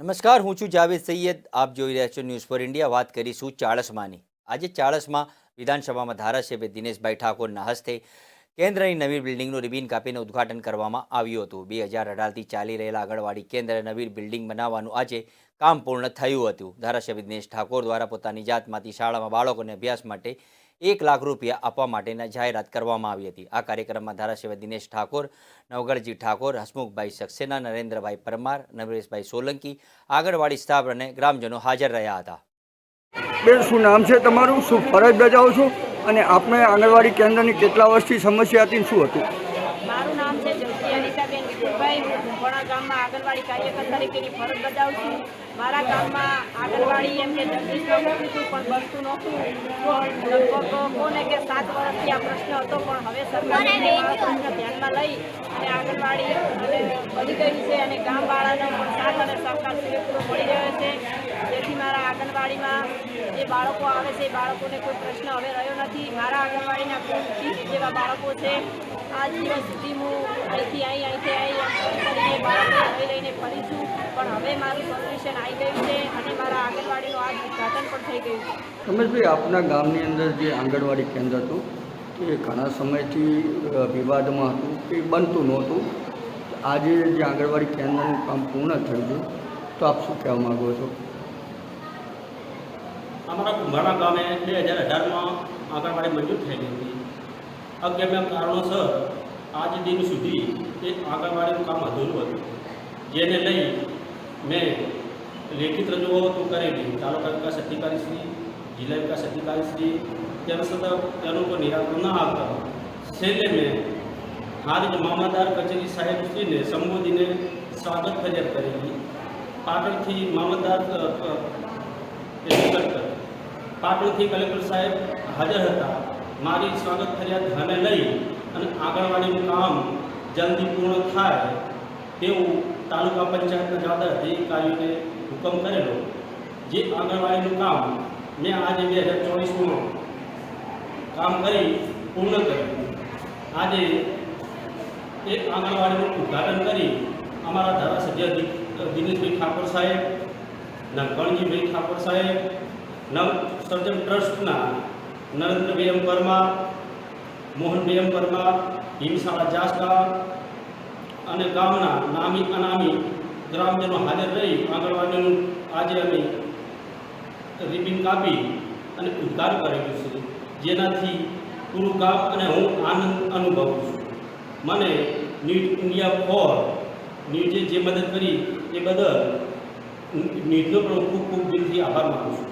નમસ્કાર, હું છું જાવેદ સૈયદ. આપ જોઈ રહ્યા છો ન્યૂઝ ફોર ઇન્ડિયા. વાત કરીશું ચાળસમાની. આજે ચાળસમાં વિધાનસભામાં ધારાસભ્ય દિનેશભાઈ ઠાકોરના હસ્તે કેન્દ્રની નવી બિલ્ડિંગનું રિબિન કાપીને ઉદ્ઘાટન કરવામાં આવ્યું હતું. 2018થી ચાલી રહેલા આંગણવાડી કેન્દ્ર નવી બિલ્ડિંગ બનાવવાનું આજે કામ પૂર્ણ થયું હતું. ધારાસભ્ય દિનેશ ઠાકોર દ્વારા પોતાની જાતમાંથી શાળામાં બાળકોને અભ્યાસ માટે 1 લાખ રૂપિયા આપવા માટેની જાહેરાત કરવામાં આવી હતી. આ કાર્યક્રમમાં ધારાસભ્ય દિનેશ ઠાકોર, નવગણજી ઠાકોર, હસમુખભાઈ સક્સેના, નરેન્દ્રભાઈ પરમાર, નરેશભાઈ સોલંકી, આંગણવાડી સ્ટાફ અને ગ્રામજનો હાજર રહ્યા હતા. બેન, શું નામ છે તમારું? શું ફરજ બજાવો છો? અને આપણે આંગણવાડી કેન્દ્રની કેટલા વર્ષથી સમસ્યા હતી, શું હતું? મારું નામ છે જોશી અનિતાબેન વિપુલભાઈ. હું ભોણા ગામમાં આંગણવાડી કાર્યકર તરીકેની ફરજ બજાવું છું. મારા ગામમાં આંગણવાડી એમ કે જગદીશમાં મૂક્યું હતું પણ બનતું નહોતું. લગભગ કોને કે 7 વર્ષથી આ પ્રશ્ન હતો, પણ હવે સરકારે મારો પ્રશ્ન ધ્યાનમાં લઈ અને આંગણવાડી બની ગઈ છે અને ગામવાળાનો પણ સાથ અને સહકાર પૂરો પડી રહ્યો છે. જેથી મારા આંગણવાડીમાં જે બાળકો આવે છે એ બાળકોને કોઈ પ્રશ્ન હવે રહ્યો નથી. મારા આંગણવાડીના કુલ 30 જેવા બાળકો છે. આજ દિવસ સુધી હું અહીંથી કરીને બાળકોને લઈને ફરી છું, પણ હવે મારું સોલ્યુશન આવી ગયું છે અને મારા આંગણવાડીનું આજ ઉદ્ઘાટન પણ થઈ ગયું છે. રમેશભાઈ, આપના ગામની અંદર જે આંગણવાડી કેન્દ્ર હતું એ ઘણા સમયથી વિવાદમાં હતું, એ બનતું નહોતું. આજે જે આંગણવાડી કેન્દ્રનું કામ પૂર્ણ થયું છે, તો આપ શું કહેવા માગો છો? અમારા કુંભારા ગામે 2018માં આંગણવાડી મંજૂર થયેલી હતી. અગમ્ય કારણોસર આજ દિન સુધી એ આંગણવાડીનું કામ અધૂરું હતું, જેને લઈ મેં લેખિત રજૂઆતો કરેલી તાલુકા વિકાસ અધિકારીશ્રી, જિલ્લા વિકાસ અધિકારીશ્રી. તેના છતાં તેનું કોઈ નિરાકરણ ન આવતા છેલ્લે મેં હાલ જ મામલતદાર કચેરી સાહેબશ્રીને સંબોધીને સ્વાગત ફરિયાદ કરેલી. પાટણથી મામલતદાર પાટણથી કલેક્ટર સાહેબ હાજર હતા. મારી સ્વાગત ફરિયાદ ધ્યાને લઈ અને આંગણવાડીનું કામ જલ્દી પૂર્ણ થાય તેવું તાલુકા પંચાયતના જવાબદાર અધિકારીઓને હુકમ કરેલો. જે આંગણવાડીનું કામ મેં આજે 2024માં કામ કરી પૂર્ણ કર્યું. આજે એક આંગણવાડીનું ઉદ્ઘાટન કરી અમારા ધારાસભ્ય દિનેશભાઈ ઠાકોર સાહેબ, નવગણજીભાઈ ઠાકોર સાહેબ, નવ સર્જન ટ્રસ્ટના નરેન્દ્રભાઈ પરમાર, મોહનભાઈ પરમાર, હિમશાળા જાસકા અને ગામના નામી અનામી ગ્રામજનો હાજર રહી આંગણવાડીનું આજે અમે રિબિન કાપી અને ઉદ્ઘાટન કરેલું છે, જેનાથી પૂરું ગામ અને હું આનંદ અનુભવું છું. મને ન્યૂઝ ઇન્ડિયા ફોર ન્યૂઝે જે મદદ કરી એ બદલ ન્યૂઝનો પણ ખૂબ ખૂબ દિલથી આભાર માનું છું.